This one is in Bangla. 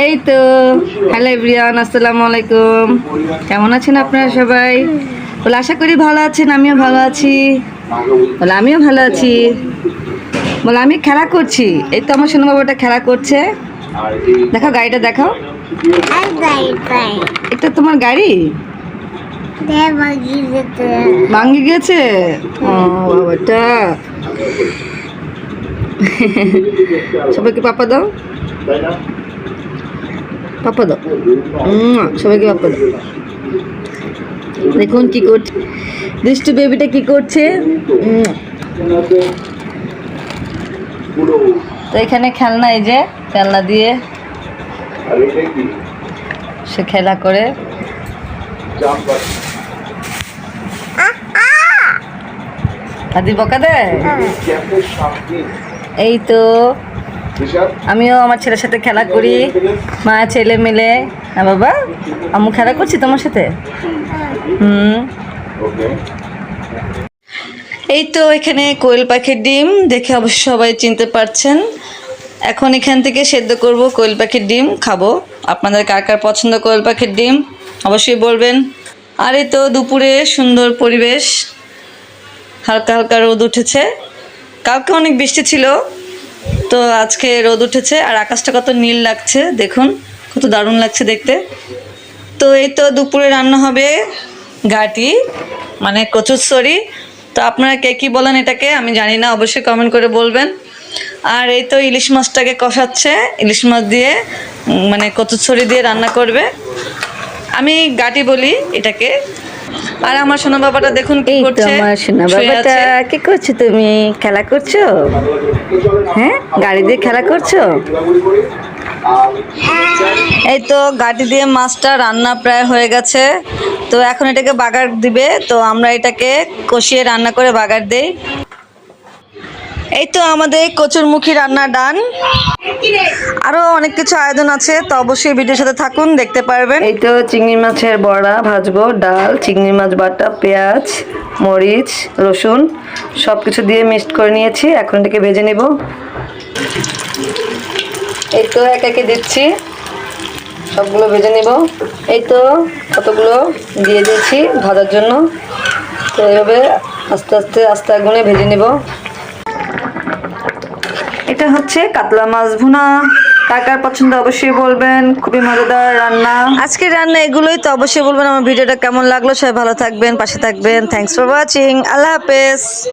এই তো হ্যালো এভরিওয়ান, আসসালামু আলাইকুম। কেমন আছেন আপনারা সবাই? বলে আশা করি ভালো আছেন, আমিও ভালো আছি। বলে আমিও ভালো আছি। বলে আমি খেলা করছি। এই তো আমার সোনা বাবাটা খেলা করছে। দেখো গাড়িটা দেখাও। এটা তোমার গাড়ি? ভাঙ্গি গেছে। ও বাবাটা। সবাইকে পাপা দাও, পাপা দাও, সবাইকে পাপা দাও। দেখুন কি করছে দুষ্টু বেবিটা, কি করছে। তো এখানে খেলনা, এই যে খেলনা দিয়ে সে খেলা করে। দাদি বকা দেয়। এই তো আমিও আমার ছেলের সাথে খেলা করি, মা ছেলে মিলে। হ্যাঁ বাবা, আম্মু খেলা করছি তোমার সাথে। এই তো এখানে কোয়েল পাখির ডিম দেখে অবশ্য সবাই চিনতে পারছেন। এখন এখান থেকে সেদ্ধ করব কোয়েল পাখির ডিম, খাবো। আপনাদের কার কার পছন্দ কোয়েল পাখির ডিম অবশ্যই বলবেন। আর এই তো দুপুরে সুন্দর পরিবেশ, হালকা হালকা রোদ উঠেছে। কালকে অনেক বৃষ্টি ছিল, তো আজকে রোদ উঠেছে। আর আকাশটা কত নীল লাগছে, দেখুন কত দারুণ লাগছে দেখতে। তো এই তো দুপুরে রান্না হবে ঘাটি, মানে কচুরছড়ি। তো আপনারা কে কী বলেন এটাকে আমি জানি না, অবশ্যই কমেন্ট করে বলবেন। আর এই তো ইলিশ মাছটাকে কষাচ্ছে, ইলিশ মাছ দিয়ে মানে কচুরছড়ি দিয়ে রান্না করবে। আমি ঘাটি বলি এটাকে। আর আমার সোনা বাবাটা দেখুন কি করছে। আমার সোনা বাবাটা কি করছো? তুমি খেলা করছো? হ্যাঁ, গাড়ি দিয়ে খেলা করছো। এই তো গাড়ি দিয়ে মাছটা রান্না প্রায় হয়ে গেছে। তো এখন এটাকে বাগার দিবে, তো আমরা এটাকে কষিয়ে রান্না করে বাগার দেই। এই তো আমাদের কচুরমুখী রান্না ডান। আরো অনেক কিছু আয়োজন আছে, তো অবশ্যই ভিডিওর সাথে থাকুন, দেখতে পারবেন। এই তো চিংড়ি মাছের বড়া ভাজবো, ডাল, চিংড়ি মাছ বাটা, পেঁয়াজ, মরিচ, রসুন সব কিছু দিয়ে মিক্সড করে নিয়েছি। এখন এটাকে ভেজে নেব। এই তো এক একে দিচ্ছি, সবগুলো ভেজে নেব। এই তো কতগুলো দিয়ে দিয়েছি ভাজার জন্য। তো এইভাবে আস্তে আস্তে আস্তে আগুনে ভেজে নেব। এটা হচ্ছে কাতলা মাছ ভুনা। কার কার পছন্দ অবশ্যই বলবেন, খুবই মজাদার রান্না। আজকের রান্না এগুলোই, তো অবশ্যই বলবেন আমার ভিডিওটা কেমন লাগলো। সবাই ভালো থাকবেন, পাশে থাকবেন। Thanks for watching. আল্লাহ হাফেজ।